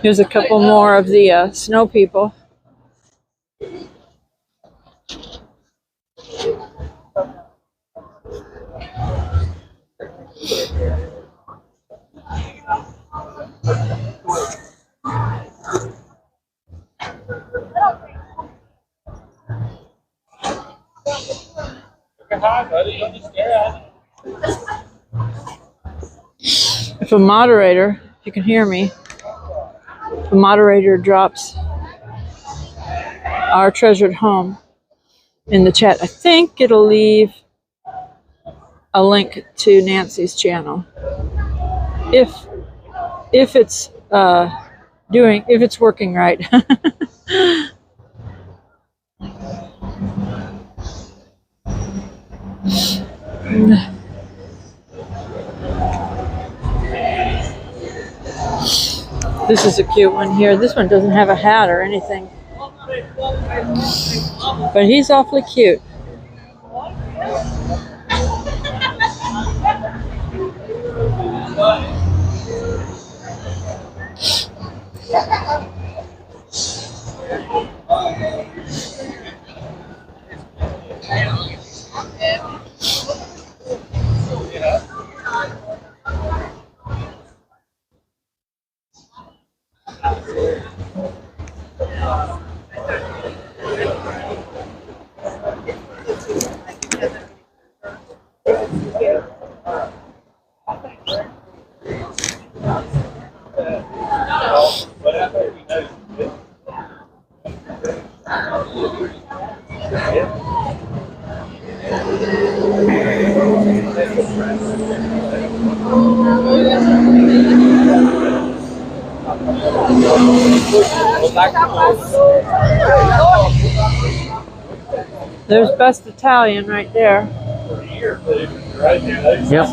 Here's a couple more of the snow people. fine, buddy. Don't just stare at it. If a moderator, if you can hear me, if a moderator drops our treasured home in the chat, I think it'll leave a link to Nancy's channel. If it's if it's working right. This is a cute one here. This one doesn't have a hat or anything, but he's awfully cute. There's Best Italian right there. Yep.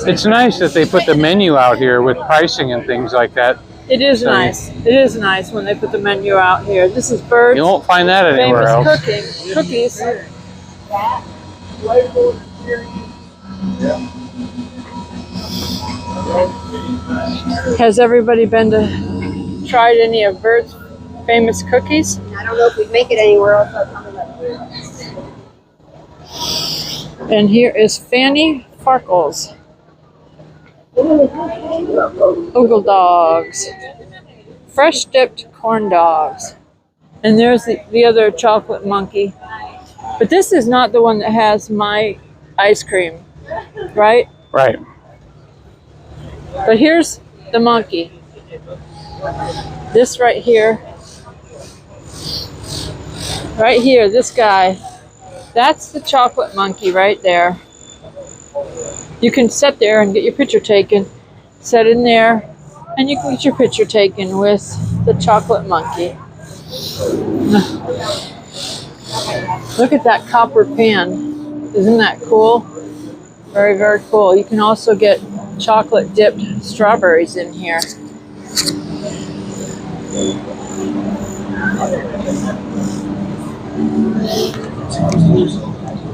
It's nice that they put the menu out here with pricing and things like that. It is nice. It is nice when they put the menu out here. This is Bird's You won't find that anywhere else. cookies. Has everybody been to tried any of Bird's famous cookies? I don't know if we'd make it anywhere else. And here is Fanny Farkles. Ogle dogs. Fresh dipped corn dogs. And there's the other chocolate monkey. But this is not the one that has my ice cream, right? Right. But here's the monkey. This right here. Right here, this guy. That's the chocolate monkey right there. You can sit there and get your picture taken. Sit in there and you can get your picture taken with the chocolate monkey. Look at that copper pan. Isn't that cool? Very, very cool. You can also get chocolate dipped strawberries in here.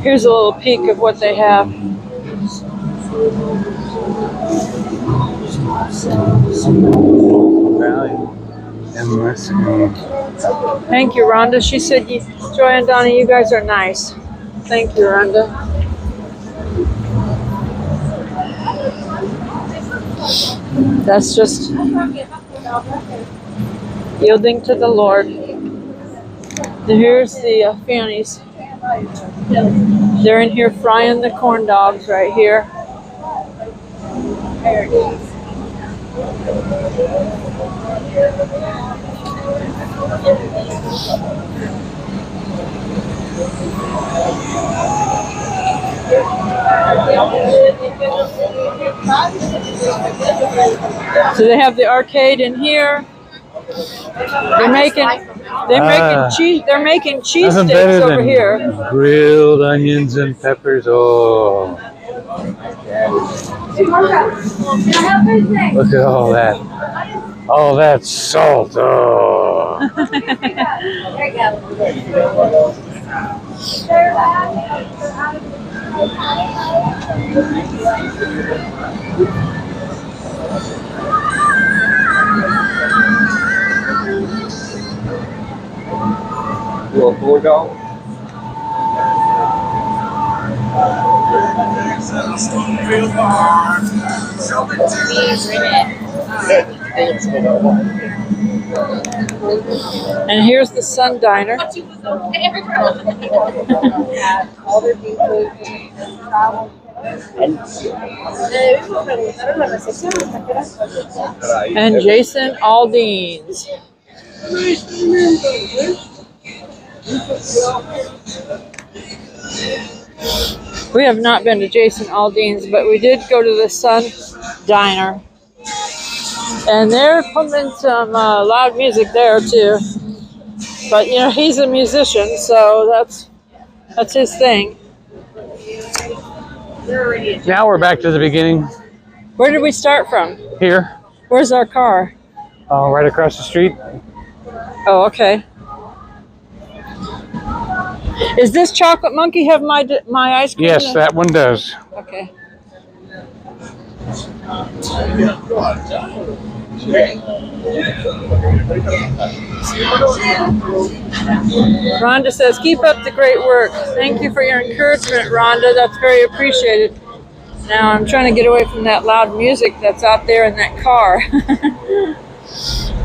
Here's a little peek of what they have. Thank you, Rhonda. She said, Joy and Donny, you guys are nice. Thank you, Rhonda. That's just yielding to the Lord. And here's the fannies. They're in here frying the corn dogs right here. So they have the arcade in here. They're making cheese. They're making cheese Nothing sticks better over than here. grilled onions and peppers. Oh, look at all that. All that salt. Oh. You want four dog? And here's the Sun Diner. And Jason Aldean's. We have not been to Jason Aldean's, but we did go to the Sun Diner. And they're pumping some loud music there too. But you know, he's a musician, so that's his thing. Now we're back to the beginning. Where did we start from? Here, Where's our car? right across the street. Oh, okay. Is this Chocolate Monkey have my ice cream? Yes, that one does. Okay. Rhonda says, keep up the great work. Thank you for your encouragement, Rhonda. That's very appreciated. Now I'm trying to get away from that loud music that's out there in that car.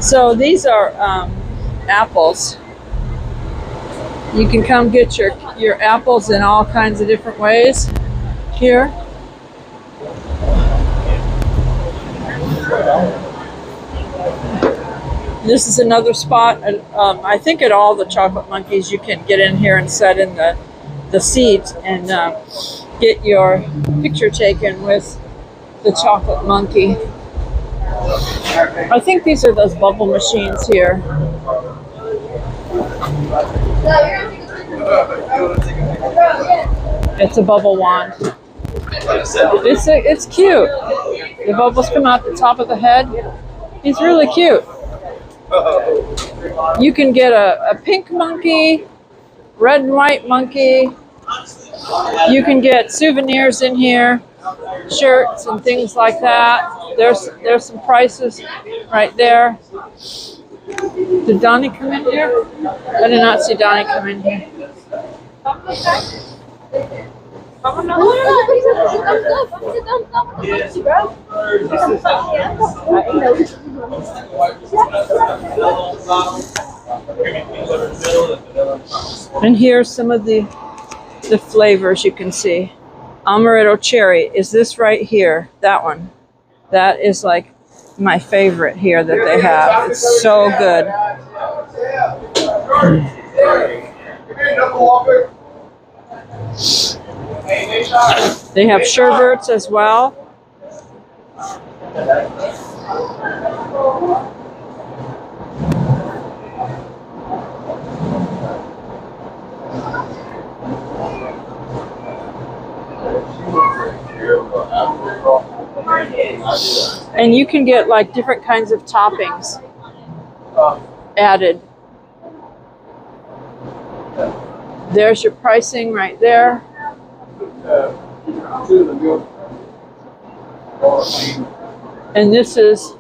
So these are apples. You can come get your apples in all kinds of different ways here. This is another spot. I think at all the Chocolate Monkeys you can get in here and sit in the seat and get your picture taken with the Chocolate Monkey. I think these are those bubble machines here. It's a bubble wand. It's cute. The bubbles come out the top of the head. He's really cute. You can get a pink monkey, red and white monkey. You can get souvenirs in here, shirts and things like that. There's some prices right there. Did Donny come in here? I did not see Donny come in here. And here's some of the flavors you can see. Amaretto cherry is this right here. That one. That is like my favorite here that they have. It's so good. They have sherbets as well. And you can get like different kinds of toppings added. There's your pricing right there. And this is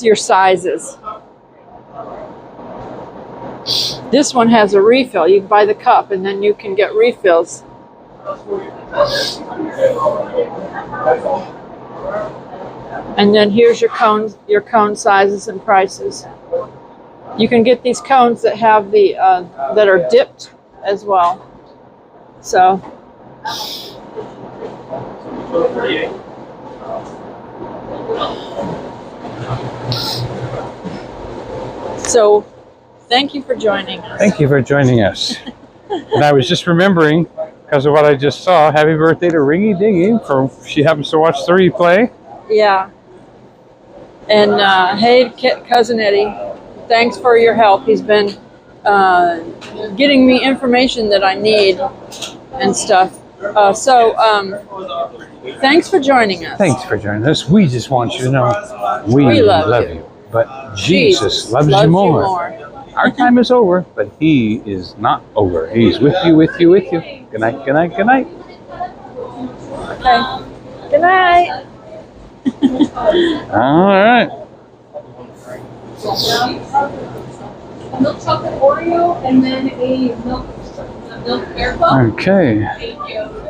your sizes. This one has a refill. You can buy the cup and then you can get refills. And then here's your cone sizes and prices. You can get these cones that have the that are dipped as well. So thank you for joining us. Thank you for joining us. And I was just remembering, because of what I just saw, happy birthday to Ringy Dingy, for she happens to watch the replay. Yeah. And hey, Cousin Eddie, thanks for your help. He's been getting me information that I need and stuff. Thanks for joining us. Thanks for joining us. We just want you to know we love you. But Jesus loves you more. Our time is over, but He is not over. He's with you, with you, with you. Good night, good night, good night. Okay. Good night. All right. A milk chocolate Oreo and then a milk air puff. Okay. Thank you.